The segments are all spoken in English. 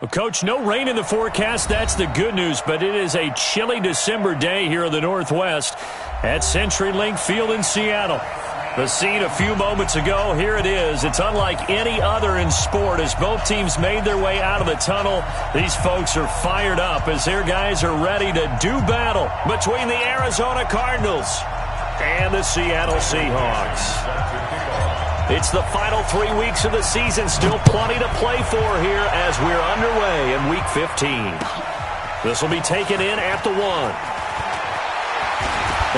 Well, Coach, no rain in the forecast. That's the good news, but it is a chilly December day here in the Northwest at CenturyLink Field in Seattle. The scene a few moments ago, here it is. It's unlike any other in sport as both teams made their way out of the tunnel. These folks are fired up as their guys are ready to do battle between the Arizona Cardinals and the Seattle Seahawks. It's the final 3 weeks of the season. Still plenty to play for here as we're underway in Week 15. This will be taken in at the 1.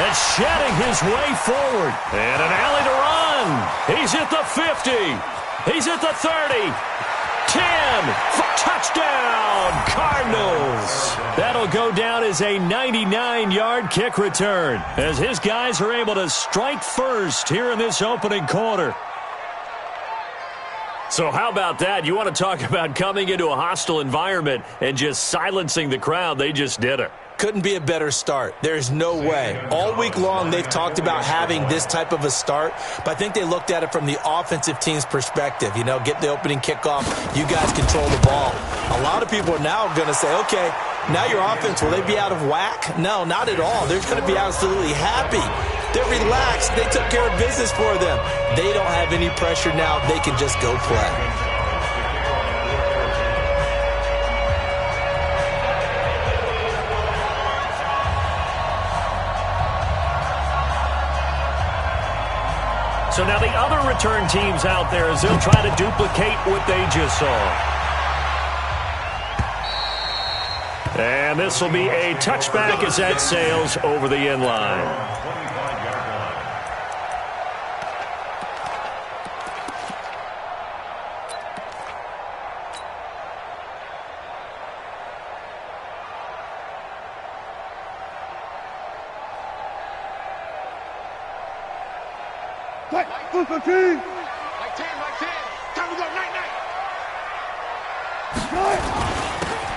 And shedding his way forward. And an alley to run. He's at the 50. He's at the 30. 10. Touchdown, Cardinals. That'll go down as a 99-yard kick return as his guys are able to strike first here in this opening quarter. So how about that? You want to talk about coming into a hostile environment and just silencing the crowd. They just did it. Couldn't be a better start. There's no way. All week long, they've talked about having this type of a start, but I think they looked at it from the offensive team's perspective. You know, get the opening kickoff. You guys control the ball. A lot of people are now going to say, okay, now your offense, will they be out of whack? No, not at all. They're going to be absolutely happy. They're relaxed. They took care of business for them. They don't have any pressure now. They can just go play. So now the other return teams out there as they'll try to duplicate what they just saw. And this will be a touchback as that sails over the end line.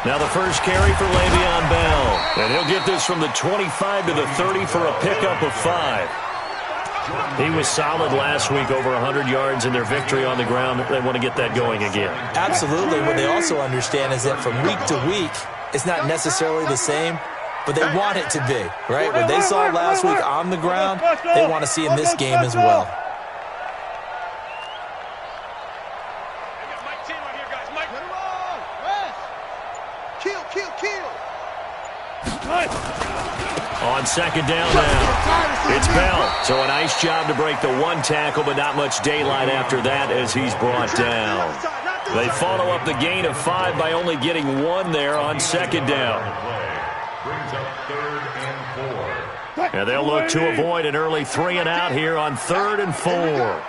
Now the first carry for Le'Veon Bell. And he'll get this from the 25 to the 30 for a pickup of 5. He was solid last week, over 100 yards in their victory on the ground. They want to get that going again. Absolutely. What they also understand is that from week to week, it's not necessarily the same, but they want it to be, right? What they saw last week on the ground, they want to see in this game as well. On second down now, it's Bell. So a nice job to break the one tackle, but not much daylight after that as he's brought down. They follow up the gain of 5 by only getting 1 there on second down. And they'll look to avoid an early 3 and out here on 3rd and 4.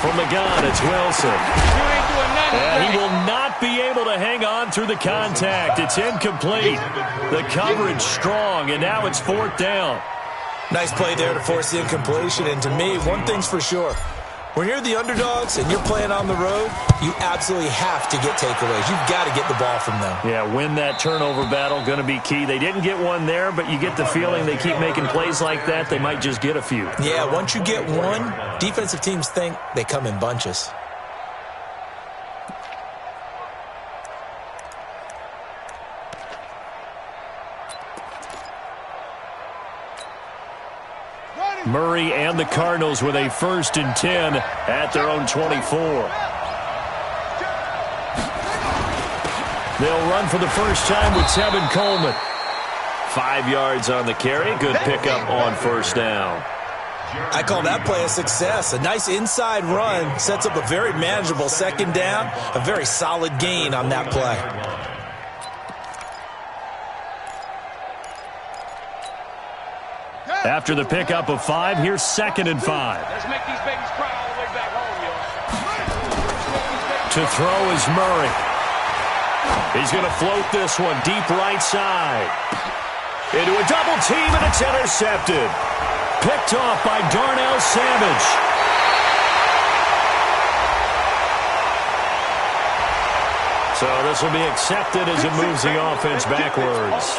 From the gun, it's Wilson. And he will not be able to hang on through the contact. It's incomplete. The coverage strong, and now it's 4th down. Nice play there to force the incompletion. And to me, one thing's for sure. When you're the underdogs and you're playing on the road, you absolutely have to get takeaways. You've got to get the ball from them. Yeah, win that turnover battle, going to be key. They didn't get one there, but you get the feeling they keep making plays like that, they might just get a few. Yeah, once you get one, defensive teams think they come in bunches. Murray and the Cardinals with a 1st and 10 at their own 24. They'll run for the first time with Tevin Coleman. 5 yards on the carry. Good pickup on 1st down. I call that play a success. A nice inside run sets up a very manageable 2nd down. A very solid gain on that play. After the pickup of 5, here's 2nd and 5. Let's make these babies cry all the way back home, yo. To throw is Murray. He's going to float this one deep right side. Into a double team, and it's intercepted. Picked off by Darnell Savage. So this will be accepted as it moves the offense backwards.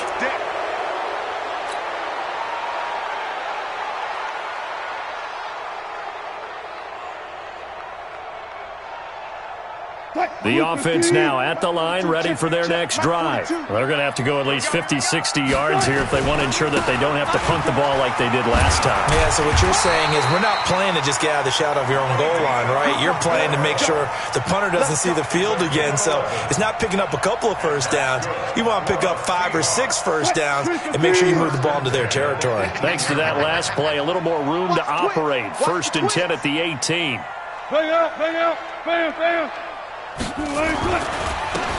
The offense now at the line, ready for their next drive. They're going to have to go at least 50, 60 yards here if they want to ensure that they don't have to punt the ball like they did last time. Yeah, so what you're saying is we're not playing to just get out of the shadow of your own goal line, right? You're playing to make sure the punter doesn't see the field again. So it's not picking up a couple of first downs. You want to pick up 5 or 6 first downs and make sure you move the ball into their territory. Thanks to that last play, a little more room to operate. 1st and 10 at the 18.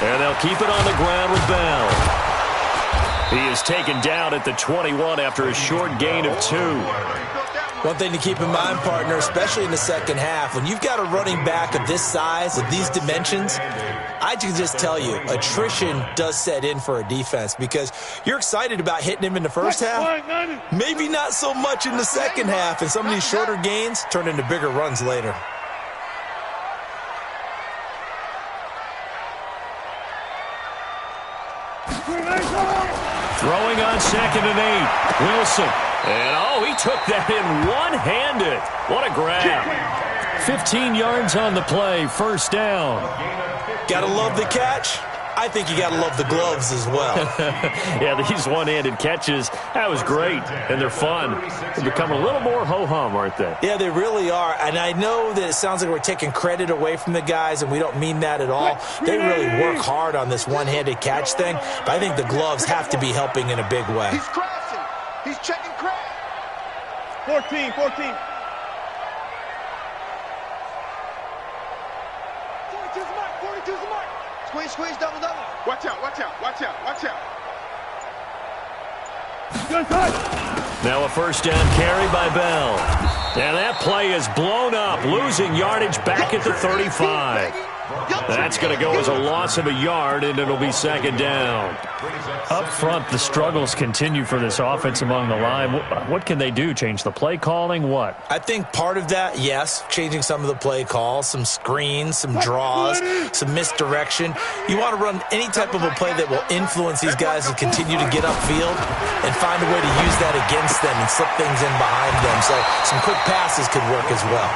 And they'll keep it on the ground with Bell. He is taken down at the 21 after a short gain of 2. One thing to keep in mind, partner, especially in the second half, when you've got a running back of this size, of these dimensions, I can just tell you, attrition does set in for a defense because you're excited about hitting him in the first half, maybe not so much in the second half, and some of these shorter gains turn into bigger runs later. Throwing on 2nd and 8. Wilson. And, he took that in one-handed. What a grab. 15 yards on the play. 1st down. Gotta love the catch. I think you gotta love the gloves as well. Yeah, these one-handed catches, that was great. And they're fun. They become a little more ho-hum, aren't they? Yeah, they really are. And I know that it sounds like we're taking credit away from the guys, and we don't mean that at all. They really work hard on this one-handed catch thing. But I think the gloves have to be helping in a big way. He's crashing. He's checking crash. 14. 42's the mark. 42's the mark. Squeeze, double. Watch out. Now a 1st down carry by Bell. And that play is blown up, losing yardage back at the 35. That's going to go as a loss of a yard, and it'll be 2nd down. Up front, the struggles continue for this offense among the line. What can they do? Change the play calling? What? I think part of that, yes, changing some of the play calls, some screens, some draws, some misdirection. You want to run any type of a play that will influence these guys to continue to get upfield and find a way to use that against them and slip things in behind them. So some quick passes could work as well.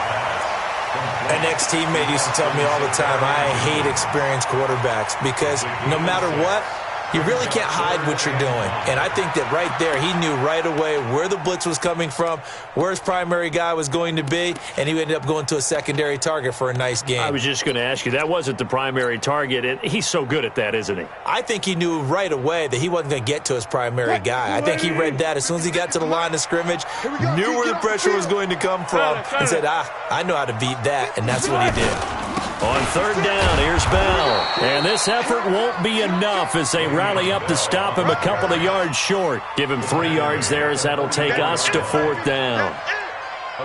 An ex-teammate used to tell me all the time, I hate experienced quarterbacks because no matter what, you really can't hide what you're doing. And I think that right there, he knew right away where the blitz was coming from, where his primary guy was going to be, and he ended up going to a secondary target for a nice game. I was just going to ask you, that wasn't the primary target, and he's so good at that, isn't he? I think he knew right away that he wasn't going to get to his primary guy. I think he read that as soon as he got to the line of scrimmage, knew where the pressure was going to come from, and said, I know how to beat that, and that's what he did. On 3rd down, here's Bell. And this effort won't be enough as they rally up to stop him a couple of yards short. Give him 3 yards there as that'll take us to 4th down.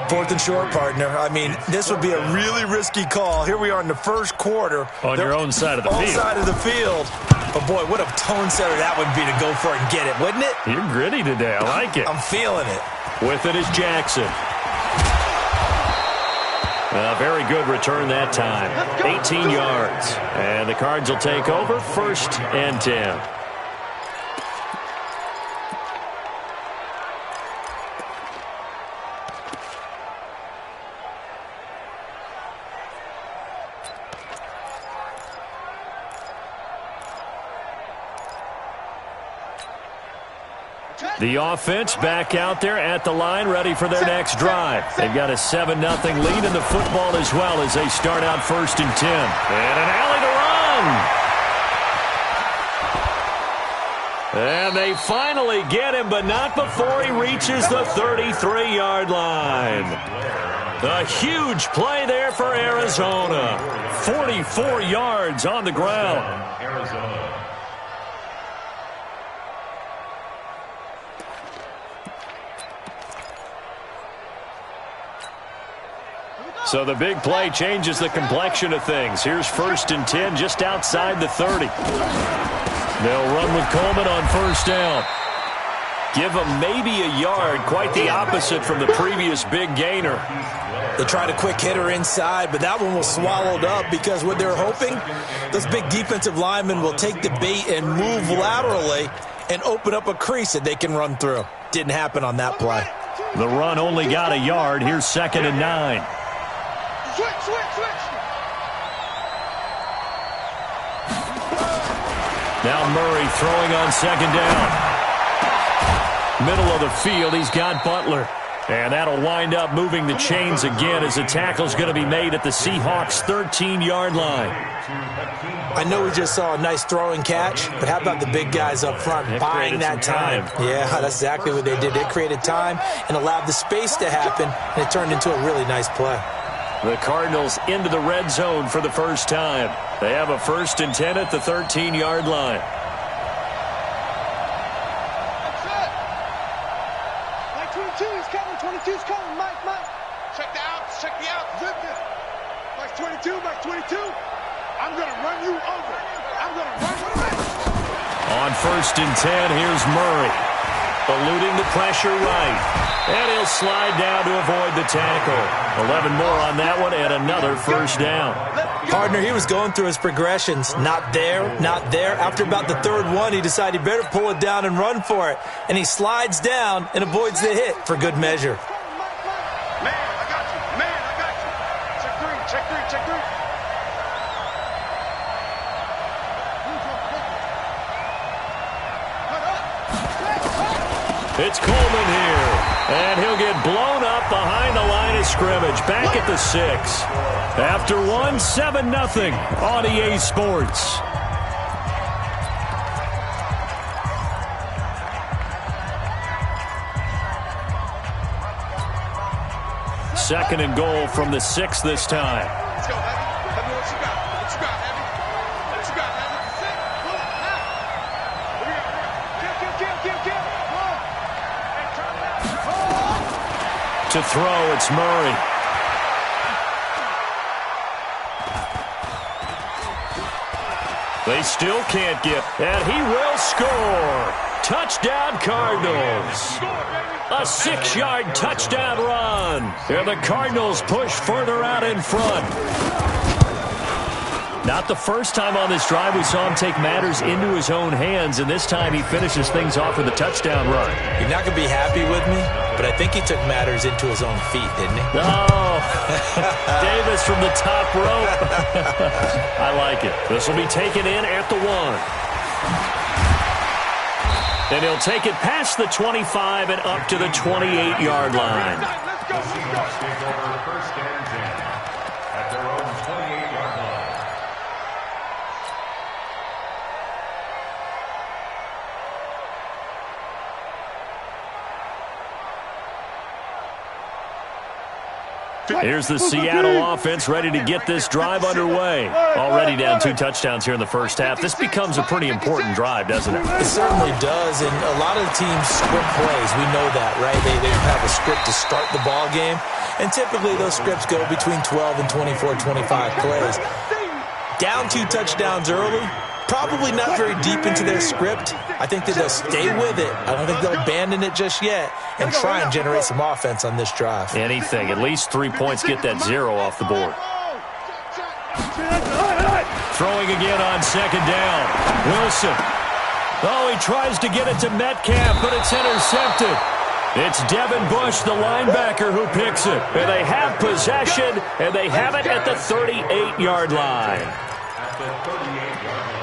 4th and short, partner. I mean, this would be a really risky call. Here we are in the first quarter. On your own side of the field. On side of the field. But, boy, what a tone setter that would be to go for it and get it, wouldn't it? You're gritty today. I like it. I'm feeling it. With it is Jackson. A very good return that time. 18 yards. And the Cards will take over 1st and 10. The offense back out there at the line, ready for their next drive. They've got a 7-0 lead in the football as well as they start out 1st and 10. And an alley to run. And they finally get him, but not before he reaches the 33-yard line. A huge play there for Arizona. 44 yards on the ground. So the big play changes the complexion of things. Here's 1st and 10 just outside the 30. They'll run with Coleman on 1st down. Give them maybe a yard, quite the opposite from the previous big gainer. They tried a quick hitter inside, but that one was swallowed up because what they're hoping, those big defensive linemen will take the bait and move laterally and open up a crease that they can run through. Didn't happen on that play. The run only got a yard. Here's 2nd and 9. Switch. Now Murray throwing on second down. Middle of the field, he's got Butler. And that'll wind up moving the chains again as the tackle's going to be made at the Seahawks' 13-yard line. I know we just saw a nice throwing catch, but how about the big guys up front buying that time? Yeah, that's exactly what they did. They created time and allowed the space to happen, and it turned into a really nice play. The Cardinals into the red zone for the first time. They have a 1st and 10 at the 13-yard line. Mike 22's coming. 22's coming. Mike. Check the outs. Check the outs. Zip this. Mike 22. Mike 22. I'm going to run you over. I'm going to run you over. On 1st and 10, here's Murray. Eluding the pressure right. And he'll slide down to avoid the tackle. 11 more on that one and another first down. Partner, he was going through his progressions. Not there, not there. After about the third one, he decided he better pull it down and run for it. And he slides down and avoids the hit for good measure. Man, I got you. Man, I got you. Check three. Check three. Check three. It's Coleman here, and he'll get blown up behind the line of scrimmage, back at the 6. After one, 7-0 on EA Sports. Second and goal from the 6 this time. Let's go, Heavy. Tell me what you got. What you got, Heavy? What you got, Heavy? To throw, it's Murray. They still can't get, and he will score. Touchdown, Cardinals. A 6-yard touchdown run. And the Cardinals push further out in front. Not the first time on this drive we saw him take matters into his own hands, and this time he finishes things off with a touchdown run. You're not going to be happy with me, but I think he took matters into his own feet, didn't he? Oh, Davis from the top rope. I like it. This will be taken in at the 1. And he'll take it past the 25 and up to the 28-yard line. Let's go. First and 10 at their own 28-yard line. Here's the Seattle offense ready to get this drive underway. Already down 2 touchdowns here in the first half. This becomes a pretty important drive, doesn't it? It certainly does, and a lot of teams script plays. We know that, right? They have a script to start the ball game, and typically those scripts go between 12 and 24, 25 plays. Down 2 touchdowns early, probably not very deep into their script. I think that they'll stay with it. I don't think they'll abandon it just yet and try and generate some offense on this drive. Anything. At least 3 points, get that 0 off the board. Throwing again on second down. Wilson. Oh, he tries to get it to Metcalf, but it's intercepted. It's Devin Bush, the linebacker, who picks it. And they have possession, and they have it at the 38-yard line. At the 38-yard line.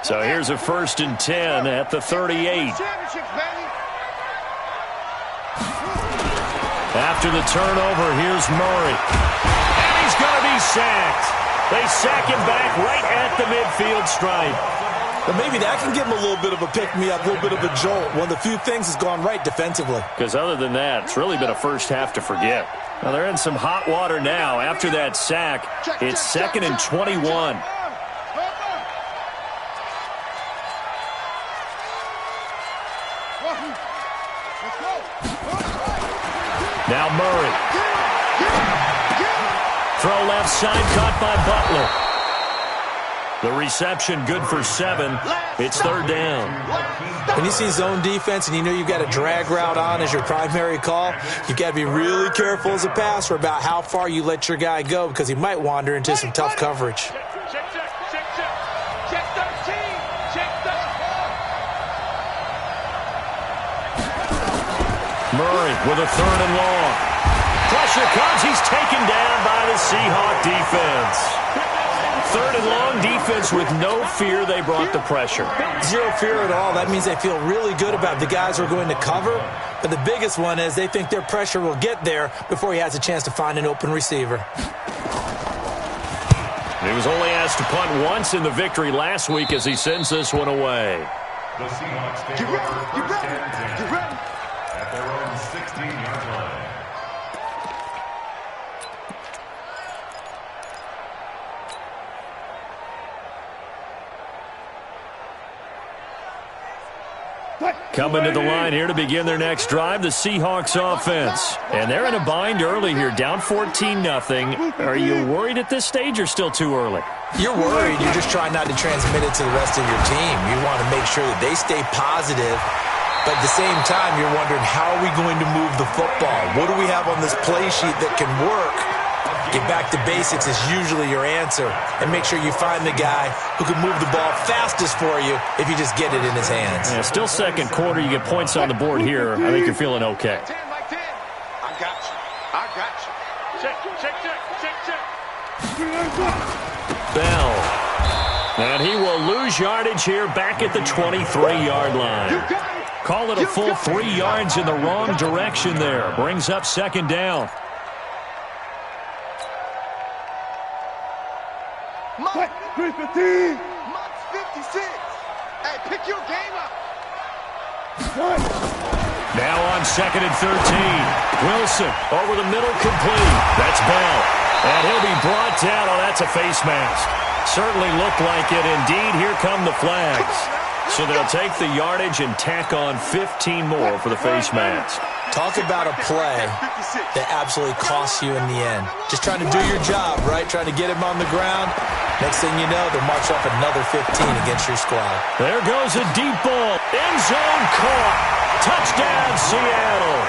So here's a 1st and 10 at the 38. After the turnover, here's Murray. And he's going to be sacked. They sack him back right at the midfield stripe. But maybe that can give him a little bit of a pick-me-up, a little bit of a jolt. One of the few things has gone right defensively. Because other than that, it's really been a first half to forget. Now they're in some hot water now. After that sack, it's 2nd and 21. Now Murray. Throw left side, caught by Butler. The reception good for 7. It's 3rd down. When you see zone defense and you know you've got a drag route on as your primary call, you've got to be really careful as a passer about how far you let your guy go because he might wander into some tough coverage. Check 13. Murray with a 3rd and long. Pressure comes. He's taken down by the Seahawk defense. 3rd and long, defense with no fear. They brought the pressure. Zero fear at all. That means they feel really good about the guys who are going to cover. But the biggest one is they think their pressure will get there before he has a chance to find an open receiver. He was only asked to punt once in the victory last week as he sends this one away. The Seahawks take over first and 10 at their own 16-yard line. Coming to the line here to begin their next drive, the Seahawks offense. And they're in a bind early here, down 14-0. Are you worried at this stage or still too early? You're worried. You're just trying not to transmit it to the rest of your team. You want to make sure that they stay positive. But at the same time, you're wondering, how are we going to move the football? What do we have on this play sheet that can work? Get back to basics is usually your answer. And make sure you find the guy who can move the ball fastest for you if you just get it in his hands. Yeah, still second quarter. You get points on the board here. I think you're feeling okay. I got you. I got you. Check. Bell. And he will lose yardage here back at the 23-yard line. Call it a full 3 yards in the wrong direction there. Brings up second down. Mike 315. Mike's 56. Hey, pick your game up. Now on 2nd and 13. Wilson over the middle, complete. That's Bell. And he'll be brought down. Oh, that's a face mask. Certainly looked like it. Indeed, here come the flags. So they'll take the yardage and tack on 15 more for the face mask. Talk about a play that absolutely costs you in the end. Just trying to do your job, right? Trying to get him on the ground. Next thing you know, they'll march off another 15 against your squad. There goes a deep ball. End zone caught. Touchdown, Seattle.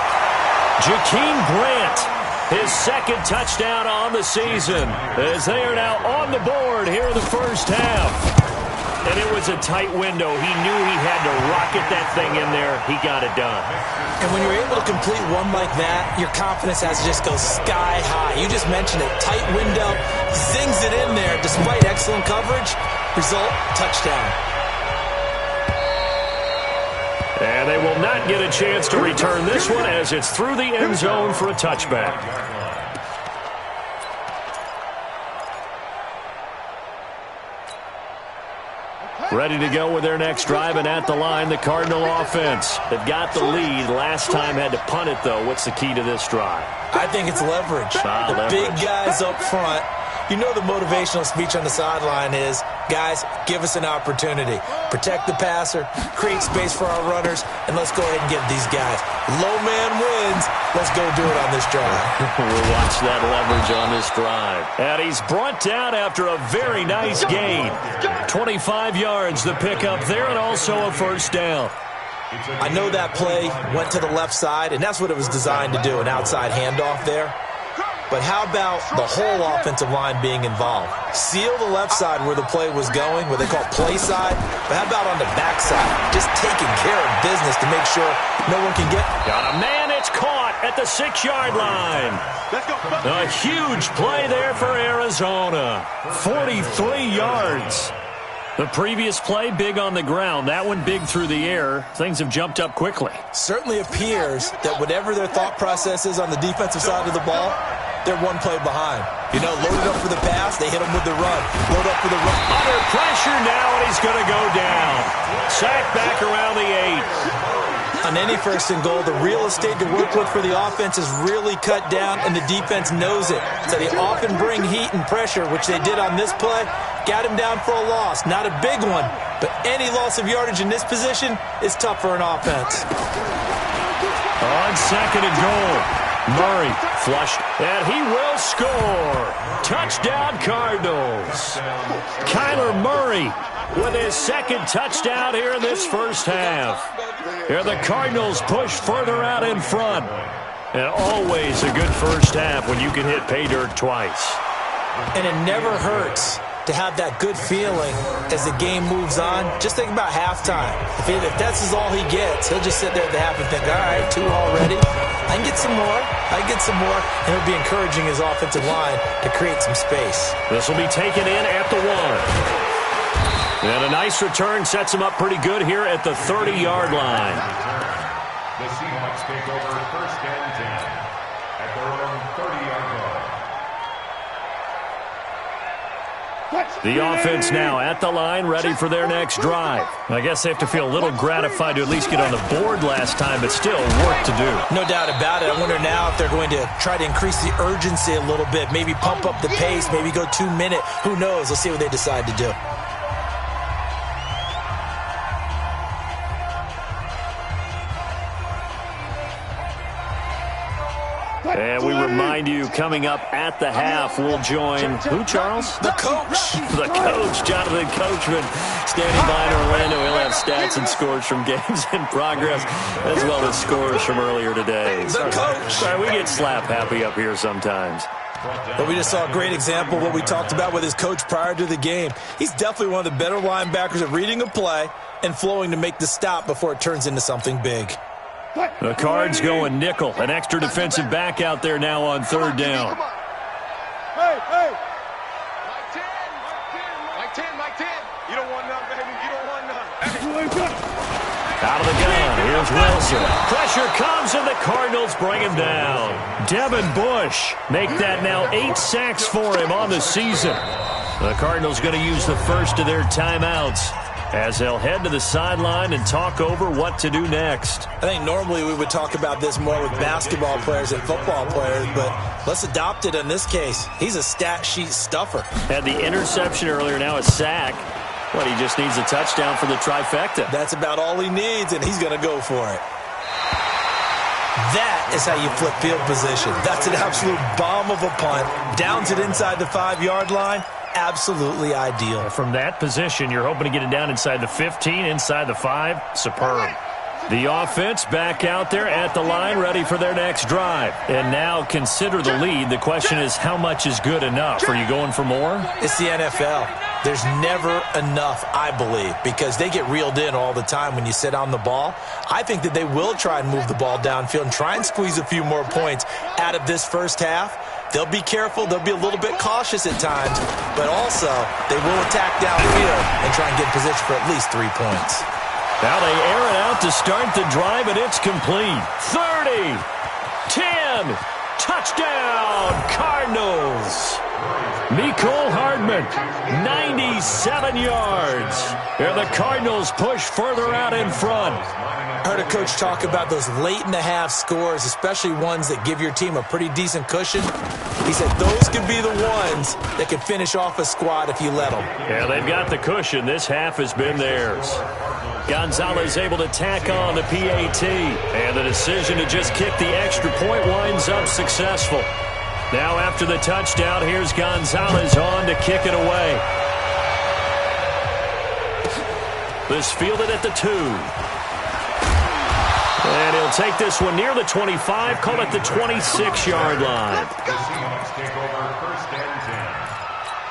Jakeem Grant, his 2nd touchdown on the season, as they are now on the board here in the first half. And it was a tight window. He knew he had to rocket that thing in there. He got it done. And when you're able to complete one like that, your confidence has to just go sky high. You just mentioned it. Tight window. Zings it in there despite excellent coverage. Result, touchdown. And they will not get a chance to return this one as it's through the end zone for a touchback. Ready to go with their next drive, and at the line, the Cardinal offense. They've got the lead. Last time had to punt it, though. What's the key to this drive? I think it's leverage. The big guys up front. You know the motivational speech on the sideline is, guys, give us an opportunity. Protect the passer, create space for our runners, and let's go ahead and give these guys. Low man wins. Let's go do it on this drive. We'll watch that leverage on this drive. And he's brought down after a very nice gain. 25 yards, the pickup there, and also a first down. I know that play went to the left side, and that's what it was designed to do, an outside handoff there. But how about the whole offensive line being involved? Seal the left side where the play was going, what they call play side. But how about on the back side? Just taking care of business to make sure no one can get. Got a man, it's caught at the 6-yard line. A huge play there for Arizona. 43 yards. The previous play, big on the ground. That one big through the air. Things have jumped up quickly. Certainly appears that whatever their thought process is on the defensive side of the ball, they're one play behind. You know, loaded up for the pass, they hit him with the run. Load up for the run. Under pressure now, and he's going to go down. Sacked back around the 8. On any 1st and goal, the real estate to work with for the offense is really cut down, and the defense knows it. So they often bring heat and pressure, which they did on this play. Got him down for a loss. Not a big one, but any loss of yardage in this position is tough for an offense. On 2nd and goal, Murray flushed, and he will score. Touchdown, Cardinals. Kyler Murray with his 2nd touchdown here in this first half. Here the Cardinals push further out in front. And always a good first half when you can hit pay dirt twice. And it never hurts to have that good feeling as the game moves on. Just think about halftime. If that's all he gets, he'll just sit there at the half and think, all right, 2 already. I can get some more. And it'll be encouraging his offensive line to create some space. This will be taken in at the 1. And a nice return sets him up pretty good here at the 30-yard line. The Seahawks take over 1st and 10 at their own 30-yard line. The offense now at the line, ready for their next drive. I guess they have to feel a little gratified to at least get on the board last time, but still work to do. No doubt about it. I wonder now if they're going to try to increase the urgency a little bit, maybe pump up the pace, maybe go 2-minute. Who knows? Let's see what they decide to do. And we remind you, coming up at the half, we'll join who, Charles? The coach. The coach, Jonathan Coachman, standing by in Orlando. He'll have stats and scores from games in progress, as well as scores from earlier today. The coach. Sorry, we get slap happy up here sometimes. But we just saw a great example of what we talked about with his coach prior to the game. He's definitely one of the better linebackers at reading a play and flowing to make the stop before it turns into something big. The Cards going nickel. An extra defensive back out there now on 3rd down. Hey, hey. Mike 10. You don't want none, baby. You don't want none. Out of the gun, here's Wilson. Pressure comes, and the Cardinals bring him down. Devin Bush make that now 8 sacks for him on the season. The Cardinals going to use the first of their timeouts as they'll head to the sideline and talk over what to do next. I think normally we would talk about this more with basketball players and football players, but let's adopt it in this case. He's a stat sheet stuffer. Had the interception earlier, now a sack. But he just needs a touchdown for the trifecta. That's about all he needs, and he's going to go for it. That is how you flip field position. That's an absolute bomb of a punt. Downs it inside the 5-yard line. Absolutely ideal. From that position, you're hoping to get it down inside the 15, inside the 5. Superb. The offense back out there at the line, ready for their next drive. And now consider the lead. The question is, how much is good enough? Are you going for more? It's the NFL. There's never enough, I believe, because they get reeled in all the time when you sit on the ball. I think that they will try and move the ball downfield and try and squeeze a few more points out of this first half. They'll be careful. They'll be a little bit cautious at times, but also they will attack downfield and try and get position for at least 3 points. Now they air it out to start the drive, and it's complete. 30, 10, touchdown, Cardinals. Mecole Hardman, 97 yards. And the Cardinals push further out in front. I heard a coach talk about those late-in-the-half scores, especially ones that give your team a pretty decent cushion. He said those could be the ones that could finish off a squad if you let them. Yeah, they've got the cushion. This half has been theirs. Gonzalez able to tack on the PAT. And the decision to just kick the extra point winds up successful. Now after the touchdown, here's Gonzalez on to kick it away. This fielded at the 2. And he'll take this one near the 25, call it the 26-yard line. The Seahawks take over 1st and 10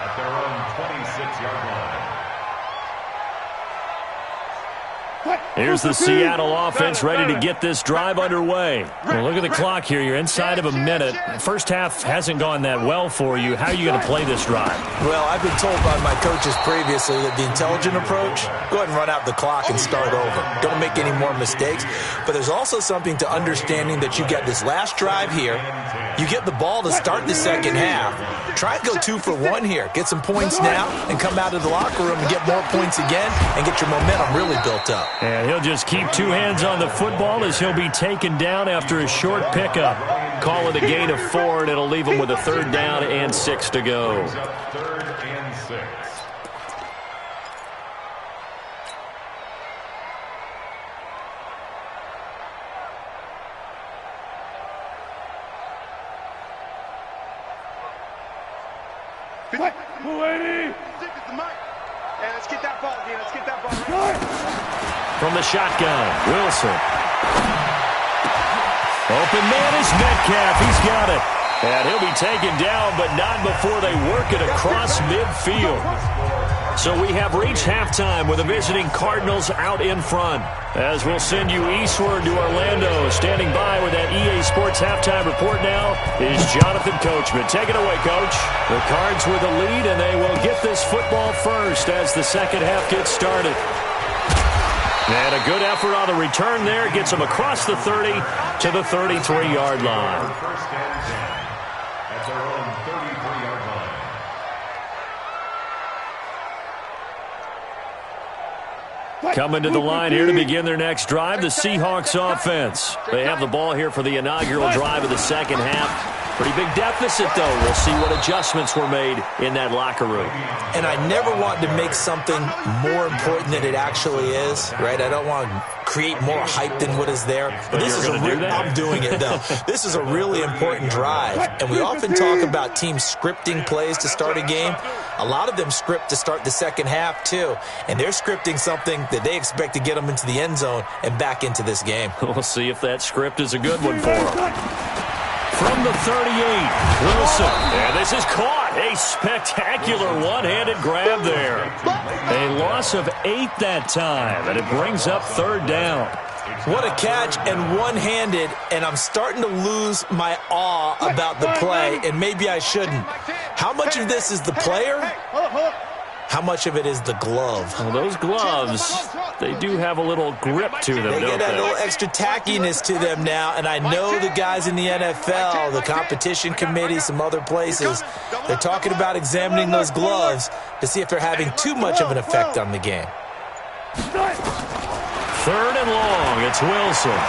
at their own 26-yard line. Here's the Seattle offense ready to get this drive underway. Well, look at the clock here. You're inside of a minute. First half hasn't gone that well for you. How are you going to play this drive? Well, I've been told by my coaches previously that the intelligent approach, go ahead and run out the clock and start over. Don't make any more mistakes. But there's also something to understanding that you got this last drive here. You get the ball to start the second half. Try and go 2 for 1 here. Get some points now and come out of the locker room and get more points again and get your momentum really built up. And he'll just keep 2 hands on the football as he'll be taken down after a short pickup. Call it a gain of 4, and it'll leave him with a 3rd down and 6 to go. 3rd and 6. And let's get that ball again. Let's get that ball. From the shotgun, Wilson. Open man is Metcalf. He's got it. And he'll be taken down, but not before they work it across midfield. So we have reached halftime with the visiting Cardinals out in front. As we'll send you eastward to Orlando. Standing by with that EA Sports halftime report now is Jonathan Coachman. Take it away, Coach. The Cards with the lead, and they will get this football first as the second half gets started. And a good effort on the return there. Gets them across the 30 to the 33-yard line. First and 10 at their own 33-yard line. Coming to the line here to begin their next drive, the Seahawks offense. They have the ball here for the inaugural drive of the second half. Pretty big deficit, though. We'll see what adjustments were made in that locker room. And I never want to make something more important than it actually is, right? I don't want to create more hype than what is there. But this is I'm doing it, though. This is a really important drive. And we often talk about teams scripting plays to start a game. A lot of them script to start the second half, too. And they're scripting something that they expect to get them into the end zone and back into this game. We'll see if that script is a good one for them. From the 38, Wilson. And this is caught. A spectacular one-handed grab there. A loss of 8 that time, and it brings up third down. What a catch, and one-handed, and I'm starting to lose my awe about the play, and maybe I shouldn't. How much of this is the player? How much of it is the glove? Well, those gloves, they do have a little grip to them, They don't get that they? little extra tackiness to them now, and I know the guys in the NFL, the competition committee, some other places, they're talking about examining those gloves to see if they're having too much of an effect on the game. Third and long, it's Wilson.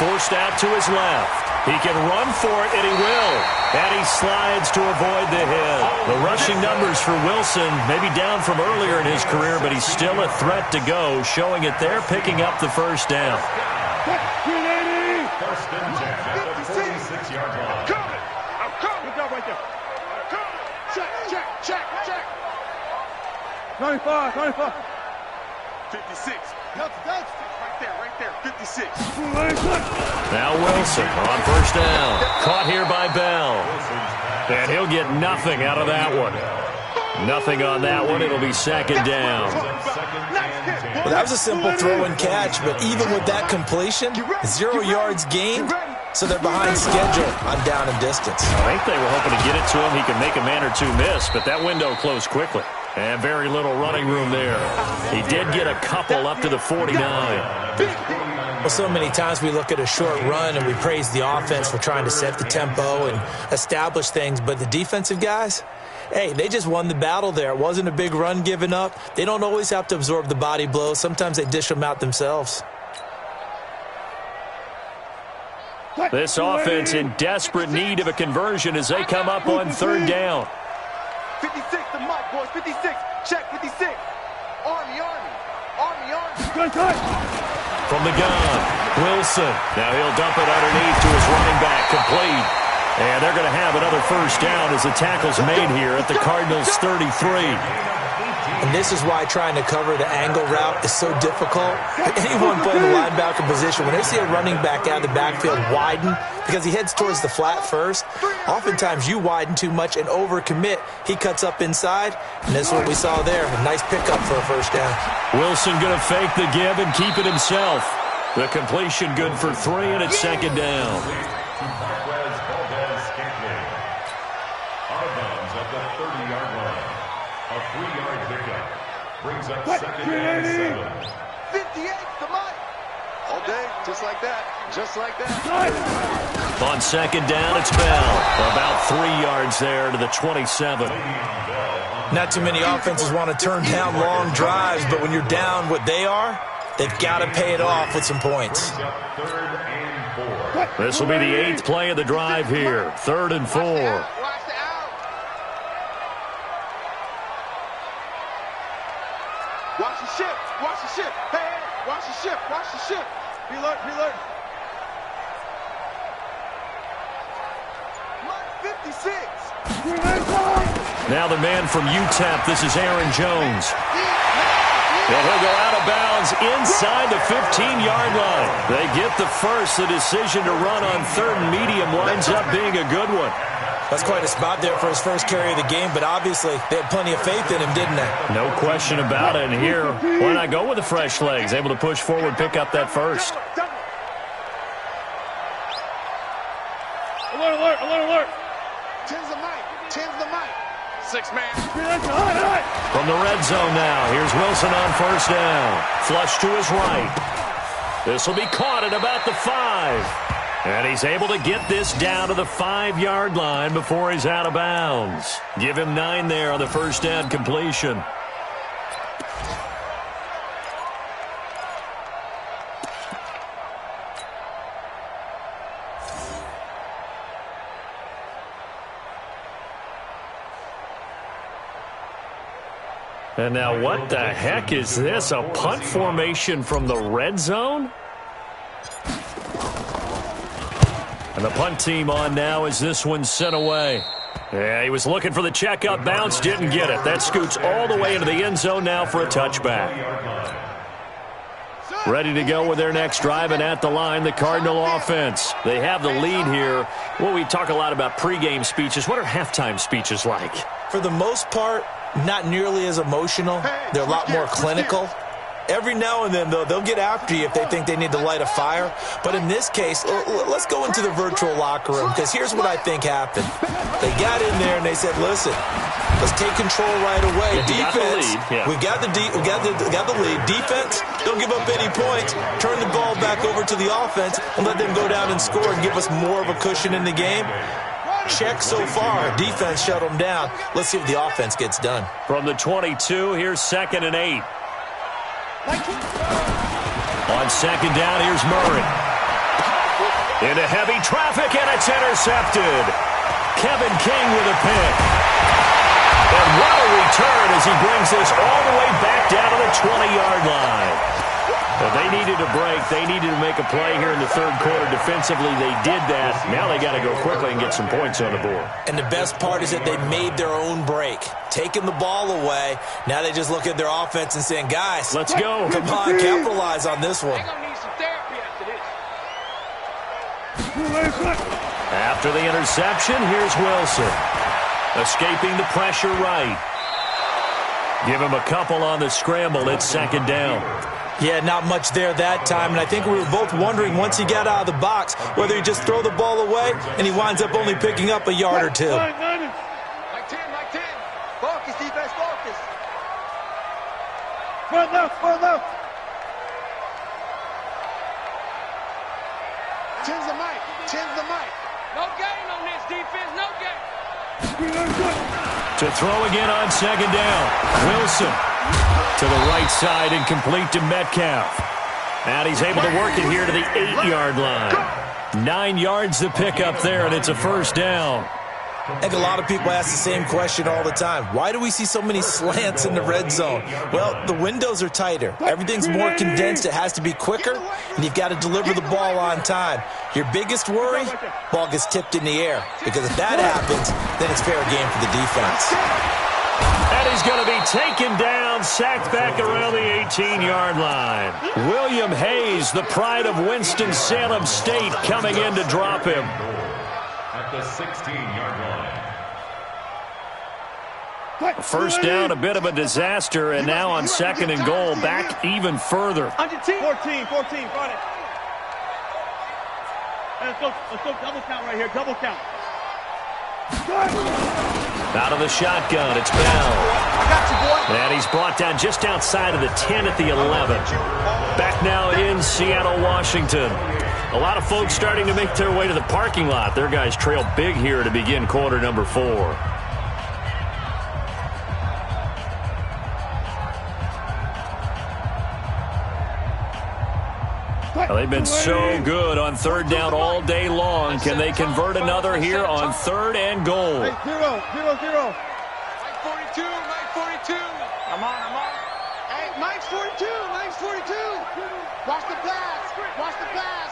Forced out to his left. He can run for it, and he will. And he slides to avoid the hit. The rushing numbers for Wilson, maybe down from earlier in his career, but he's still a threat to go, showing it there, picking up the first down. First and 10 at the 46-yard line. I'm coming. Good job right there. Check. 25. 56. That's right there. 56. Now Wilson on first down. Caught here by Bell. And he'll get nothing out of that one. Nothing on that one. It'll be second down. Well, that was a simple throw and catch, but even with that completion, 0 yards gained, so they're behind schedule on down and distance. I think they were hoping to get it to him. He could make a man or two miss, but that window closed quickly. And very little running room there. He did get a couple up to the 49. Well, so many times we look at a short run and we praise the offense for trying to set the tempo and establish things, but the defensive guys, hey, they just won the battle there. It wasn't a big run given up. They don't always have to absorb the body blows. Sometimes they dish them out themselves. This offense in desperate need of a conversion as they come up on third down. 56, the mic, boys. 56. Check, 56. Army. From the gun, Wilson. Now he'll dump it underneath to his running back, complete. And they're going to have another first down as the tackle's made here at the Cardinals' 33. And this is why trying to cover the angle route is so difficult. Anyone playing the linebacker position, when they see a running back out of the backfield widen, because he heads towards the flat first, oftentimes you widen too much and overcommit. He cuts up inside, and this is what we saw there. A nice pickup for a first down. Wilson going to fake the give and keep it himself. The completion good for 3, and it's second down. Out of bounds at the 30-yard line. A 3-yard pickup brings up second and 7. 58, the mic. All day, just like that. On second down, it's Bell. About 3 yards there to the 27. Not too many offenses want to turn down long drives, but when you're down what they are, they've got to pay it off with some points. This will be the 8th play of the drive here. 3rd and 4. Watch the ship. Hey, watch the ship. Reload. Mark 56. Now the man from UTEP, this is Aaron Jones. And he'll go out of bounds inside the 15-yard line. They get the first. The decision to run on 3rd and medium winds up being a good one. That's quite a spot there for his first carry of the game, but obviously they had plenty of faith in him, didn't they? No question about it. And here, why not go with the fresh legs? Able to push forward, pick up that first. Alert, alert, alert, alert. 10's the mic. 10's the mic. 6-man. From the red zone now, here's Wilson on first down. Flush to his right. This will be caught at about the 5. And he's able to get this down to the 5-yard line before he's out of bounds. Give him 9 there on the first down completion. And now what the heck is this? A punt formation from the red zone? And the punt team on now as this one's sent away. Yeah, he was looking for the checkup bounce, didn't get it. That scoots all the way into the end zone now for a touchback. Ready to go with their next drive, and at the line, the Cardinal offense. They have the lead here. Well, we talk a lot about pregame speeches. What are halftime speeches like? For the most part, not nearly as emotional. They're a lot more clinical. Every now and then, though, they'll get after you if they think they need to light a fire. But in this case, let's go into the virtual locker room, because here's what I think happened. They got in there and they said, listen, let's take control right away. Defense, we got the lead. Defense, don't give up any points. Turn the ball back over to the offense and let them go down and score and give us more of a cushion in the game. Check so far. Defense shut them down. Let's see if the offense gets done. From the 22, here's 2nd and 8. On second down, here's Murray. Into heavy traffic, and it's intercepted. Kevin King with a pick. And what a return as he brings this all the way back down to the 20-yard line. But they needed a break. They needed to make a play here in the third quarter. Defensively, they did that. Now they got to go quickly and get some points on the board. And the best part is that they made their own break. Taking the ball away. Now they just look at their offense and saying, guys, let's go. Come on, capitalize on this one. They're going to need some therapy after this. After the interception, here's Wilson. Escaping the pressure right. Give him a couple on the scramble. It's second down. Yeah, not much there that time, and I think we were both wondering once he got out of the box whether he just throw the ball away and he winds up only picking up a yard or two. Like 10, like 10. Focus, defense, focus. Front left, front left. 10's the mic, 10's the mic. No gain on this defense, no gain. To throw again on second down. Wilson to the right side and complete to Metcalf. And he's able to work it here to the 8-yard line. 9 yards to pick up there, and it's a first down. I think a lot of people ask the same question all the time. Why do we see so many slants in the red zone? Well, the windows are tighter. Everything's more condensed. It has to be quicker, and you've got to deliver the ball on time. Your biggest worry, ball gets tipped in the air. Because if that happens, then it's fair game for the defense. And he's going to be taken down, sacked back around the 18-yard line. William Hayes, the pride of Winston-Salem State, coming in to drop him. At the 16-yard line. First down, a bit of a disaster, and now on second and goal, back even further. 14, run it. Let's go double count right here, double count. Out of the shotgun, it's Bell. I got you, boy. And he's brought down just outside of the 10 at the 11. Back now in Seattle, Washington. A lot of folks starting to make their way to the parking lot. Their guys trail big here to begin quarter number 4. Well, they've been so good on third down all day long. Can they convert another here on third and goal? 0-0-0. Mike 42, Mike 42. I'm on. Hey, Mike's 42, Mike's 42. Watch the pass, watch the pass.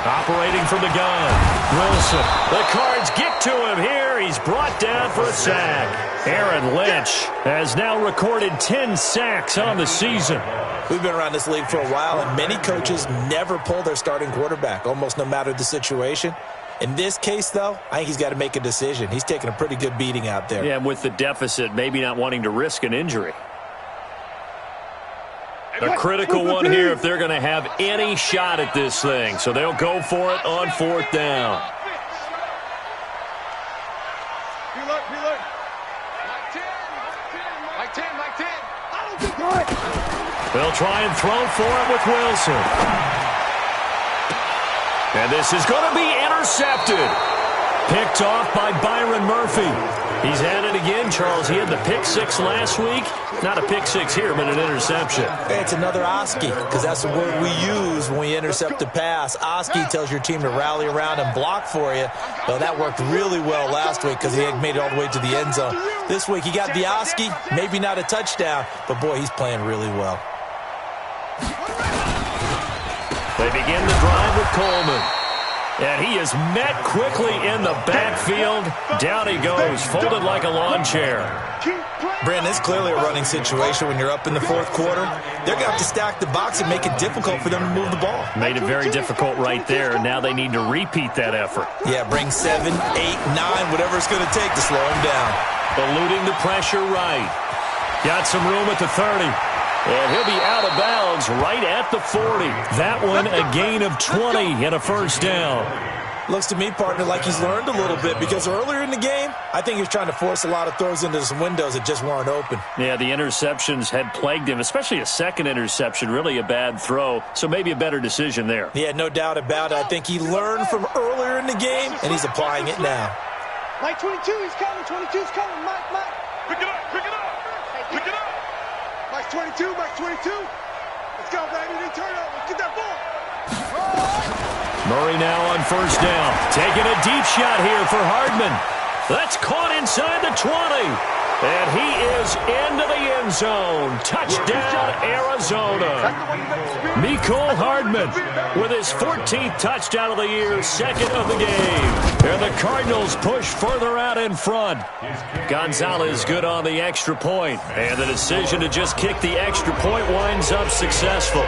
Operating from the gun. Wilson. The Cards get to him here there. He's brought down for a sack. Aaron Lynch has now recorded 10 sacks on the season. We've been around this league for a while, and many coaches never pull their starting quarterback, almost no matter the situation. In this case, though, I think he's got to make a decision. He's taking a pretty good beating out there. Yeah, and with the deficit, maybe not wanting to risk an injury. A critical one here if they're going to have any shot at this thing. So they'll go for it on 4th down. They'll try and throw for it with Wilson. And this is going to be intercepted. Picked off by Byron Murphy. He's had it again, Charles. He had the pick 6 last week. Not a pick 6 here, but an interception. Hey, it's another Oski, because that's the word we use when we intercept a pass. Oski tells your team to rally around and block for you. Well, that worked really well last week because he had made it all the way to the end zone. This week, he got the Oski, maybe not a touchdown, but, boy, he's playing really well. They begin the drive with Coleman. And he is met quickly in the backfield. Down he goes, folded like a lawn chair. Brandon, it's clearly a running situation when you're up in the 4th quarter. They're going to have to stack the box and make it difficult for them to move the ball. Made it very difficult right there. Now they need to repeat that effort. Yeah, bring 7, 8, 9, whatever it's going to take to slow him down. Eluding the pressure right. Got some room at the 30. And he'll be out of bounds right at the 40. That one a gain of 20 and a 1st down. Looks to me, partner, like he's learned a little bit because earlier in the game, I think he was trying to force a lot of throws into some windows that just weren't open. Yeah, the interceptions had plagued him, especially a second interception, really a bad throw. So maybe a better decision there. Yeah, no doubt about it. I think he learned from earlier in the game, and he's applying it now. Mike 22, he's coming. 22's coming. Mike. Pick it up. Pick it up. Mike 22, Mike 22. Let's go, baby. They turn over. Get that ball. Murray now on 1st down. Taking a deep shot here for Hardman. That's caught inside the 20. And he is into the end zone. Touchdown, Arizona. Mecole Hardman with his 14th touchdown of the year, 2nd of the game. And the Cardinals push further out in front. Gonzalez good on the extra point. And the decision to just kick the extra point winds up successful.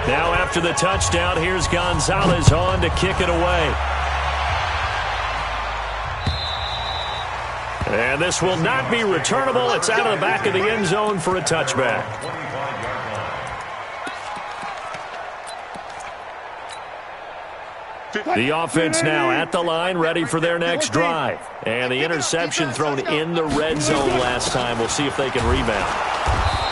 Now after the touchdown, here's Gonzalez on to kick it away. And this will not be returnable. It's out of the back of the end zone for a touchback. The offense now at the line, ready for their next drive. And the interception thrown in the red zone last time. We'll see if they can rebound.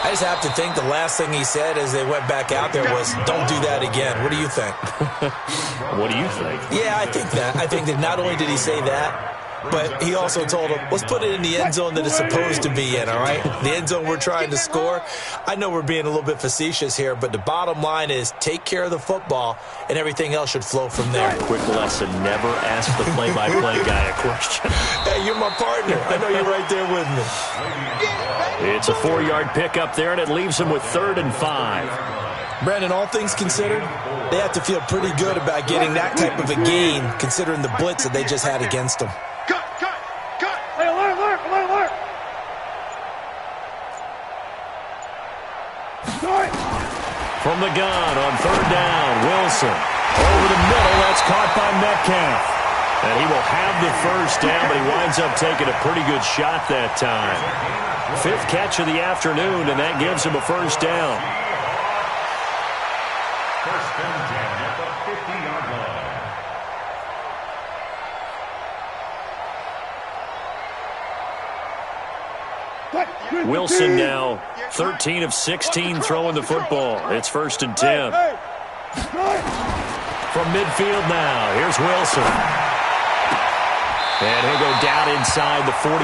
I just have to think the last thing he said as they went back out there was, don't do that again. What do you think? What do you think? Yeah, I think that. I think that not only did he say that, but he also told him, let's put it in the end zone that it's supposed to be in, all right? The end zone we're trying to score. I know we're being a little bit facetious here, but the bottom line is take care of the football, and everything else should flow from there. Quick lesson, never ask the play-by-play guy a question. Hey, you're my partner. I know you're right there with me. It's a 4-yard pickup there, and it leaves him with 3rd and 5. Brandon, all things considered, they have to feel pretty good about getting that type of a gain, considering the blitz that they just had against them. Cut. Hey, alert. From the gun on 3rd down, Wilson. Over the middle, that's caught by Metcalf. And he will have the 1st down, but he winds up taking a pretty good shot that time. 5th catch of the afternoon, and that gives him a 1st down. First and 10 at the 50-yard line. Wilson now 13 of 16 throwing the football. It's 1st and 10. From midfield now, here's Wilson. And he'll go down inside the 45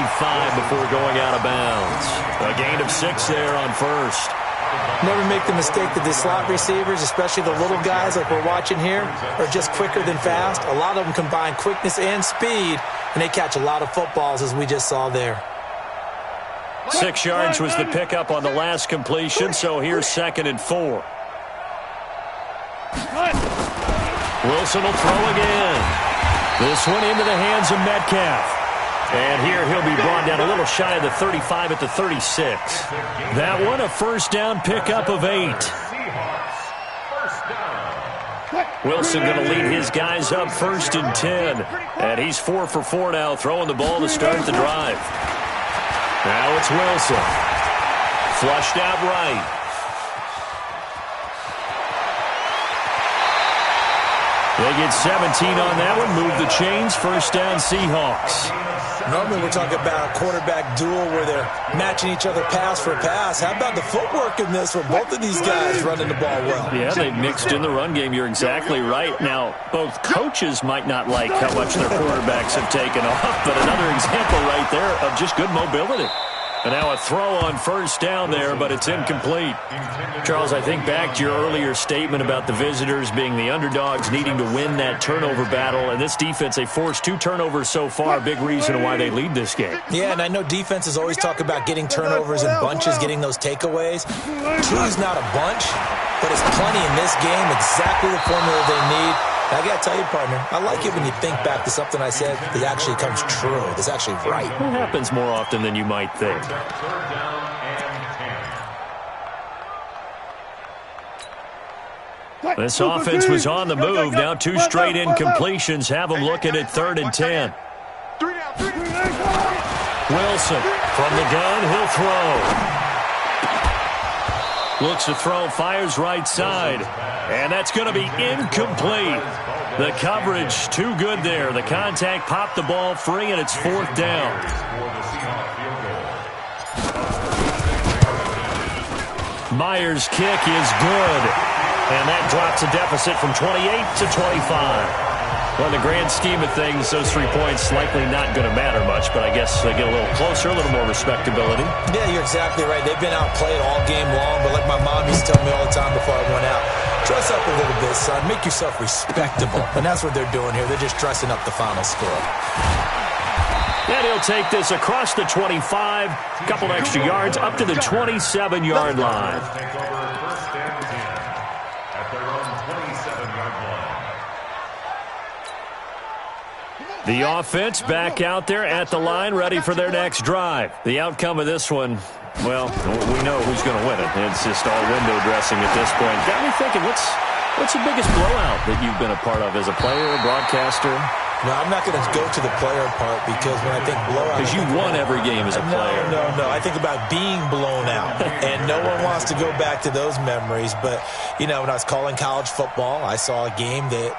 before going out of bounds. A gain of 6 there on 1st. Never make the mistake that the slot receivers, especially the little guys like we're watching here, are just quicker than fast. A lot of them combine quickness and speed, and they catch a lot of footballs as we just saw there. 6 yards was the pickup on the last completion, so here's 2nd and 4. Wilson will throw again. This one into the hands of Metcalf. And here he'll be brought down a little shy of the 35 at the 36. That one a first down pickup of 8. Wilson going to lead his guys up 1st and 10. And he's 4 for 4 now, throwing the ball to start the drive. Now it's Wilson. Flushed out right. They get 17 on that one. Move the chains. First down, Seahawks. Normally we're talking about a quarterback duel where they're matching each other pass for pass. How about the footwork in this with both of these guys running the ball well? Yeah, they've mixed in the run game. You're exactly right. Now, both coaches might not like how much their quarterbacks have taken off, but another example right there of just good mobility. And now a throw on first down there, but it's incomplete. Charles, I think back to your earlier statement about the visitors being the underdogs, needing to win that turnover battle. And this defense, they forced 2 turnovers so far. Big reason why they lead this game. Yeah, and I know defenses always talk about getting turnovers in bunches, getting those takeaways. 2 is not a bunch, but it's plenty in this game. Exactly the formula they need. I got to tell you, partner, I like it when you think back to something I said that actually comes true. That's actually right. It happens more often than you might think. This offense was on the move. Now 2 straight incompletions have them looking at 3rd and 10. Wilson from the gun. He'll throw. Looks to throw, fires right side. And that's going to be incomplete. The coverage too good there. The contact popped the ball free, and it's 4th down. Myers' kick is good. And that drops a deficit from 28 to 25. Well, in the grand scheme of things, those 3 points likely not going to matter much, but I guess they get a little closer, a little more respectability. Yeah, you're exactly right. They've been outplayed all game long, but like my mom used to tell me all the time before I went out, dress up a little bit, son. Make yourself respectable. And that's what they're doing here. They're just dressing up the final score. And he'll take this across the 25, a couple extra yards, up to the 27-yard line. The offense back out there at the line, ready for their next drive. The outcome of this one, well, we know who's going to win it. It's just all window dressing at this point. Got me thinking, what's the biggest blowout that you've been a part of as a player, broadcaster? No, I'm not going to go to the player part because when I think blowout... Because you won every game as a player. No. I think about being blown out. And no one wants to go back to those memories. But, you know, when I was calling college football, I saw a game that...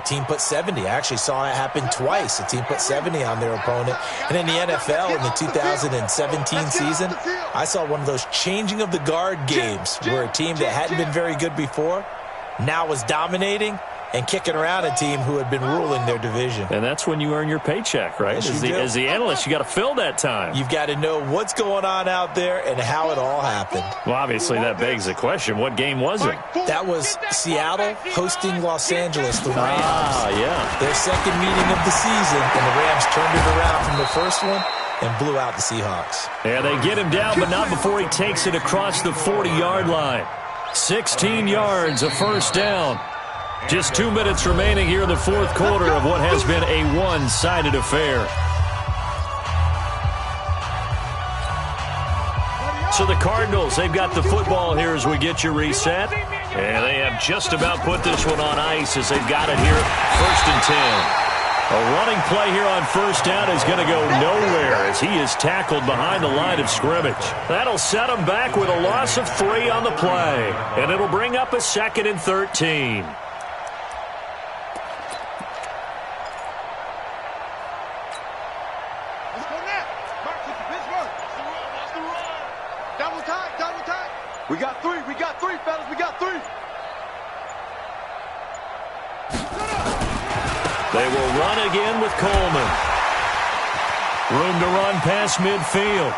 team put 70. I actually saw it happen twice. A team put 70 on their opponent. And in the NFL, in the 2017 season, I saw one of those changing of the guard games where a team that hadn't been very good before now was dominating and kicking around a team who had been ruling their division. And that's when you earn your paycheck, right? Yes, as the analyst, you got to fill that time. You've got to know what's going on out there and how it all happened. Well, obviously, that begs the question, what game was it? That was Seattle hosting Los Angeles, the Rams. Yeah. Their second meeting of the season, and the Rams turned it around from the first one and blew out the Seahawks. Yeah, they get him down, but not before he takes it across the 40-yard line. 16 yards, a first down. Just 2 minutes remaining here in the 4th quarter of what has been a one-sided affair. So the Cardinals, they've got the football here as we get you reset. And they have just about put this one on ice as they've got it here, 1st and 10. A running play here on first down is going to go nowhere as he is tackled behind the line of scrimmage. That'll set him back with a loss of 3 on the play. And it'll bring up a 2nd and 13. We got 3, fellas, we got 3. They will run again with Coleman. Room to run past midfield.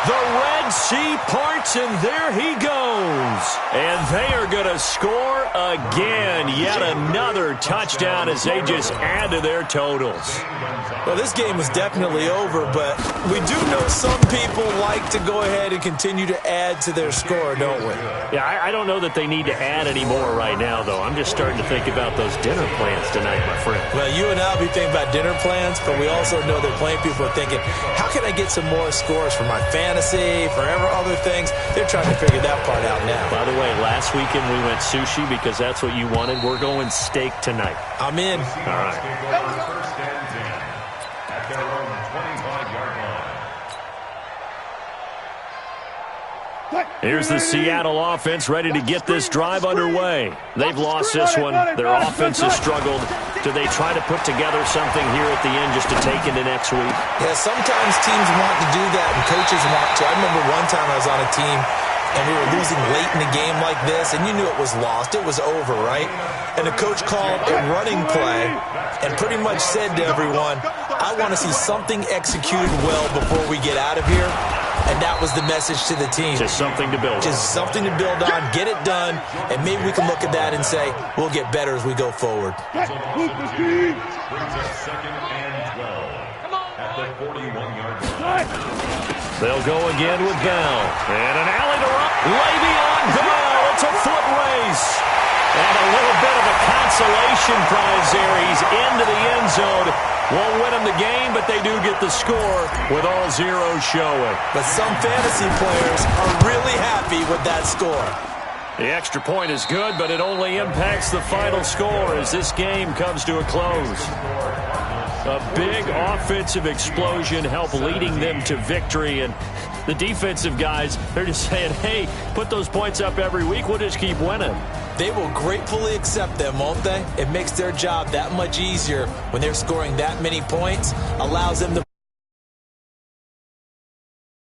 The Red Sea parts, and there he goes. And they are going to score again. Yet another touchdown as they just add to their totals. Well, this game was definitely over, but we do know some people like to go ahead and continue to add to their score, don't we? Yeah, I don't know that they need to add any more right now, though. I'm just starting to think about those dinner plans tonight, my friend. Well, you and I will be thinking about dinner plans, but we also know that plenty of people are thinking, how can I get some more scores for my fantasy, for other things? They're trying to figure that part out now. By the way, last weekend we went sushi because that's what you wanted. We're going steak tonight. I'm in. All right. First and 10 at their own 25-yard line. Here's the Seattle offense ready to get this drive underway. They've lost this one. Their offense has struggled. Do they try to put together something here at the end just to take into next week? Yeah, sometimes teams want to do that and coaches want to. I remember one time I was on a team and we were losing late in the game like this, and you knew it was lost. It was over, right? And the coach called a running play and pretty much said to everyone, I want to see something executed well before we get out of here. And that was the message to the team. Just something to build on. Just something to build on, get it done, and maybe we can look at that and say, we'll get better as we go forward. Brings us second and 12 at the 41-yard line. They'll go again with Bell. And an alley to run. Levy on Bell. It's a foot race. And a little bit of a consolation prize there. He's into the end zone. Won't win them the game, but they do get the score with all zeros showing. But some fantasy players are really happy with that score. The extra point is good, but it only impacts the final score as this game comes to a close. A big offensive explosion helped leading them to victory, and the defensive guys, they're just saying, hey, put those points up every week, we'll just keep winning. They will gratefully accept them, won't they? It makes their job that much easier when they're scoring that many points, allows them to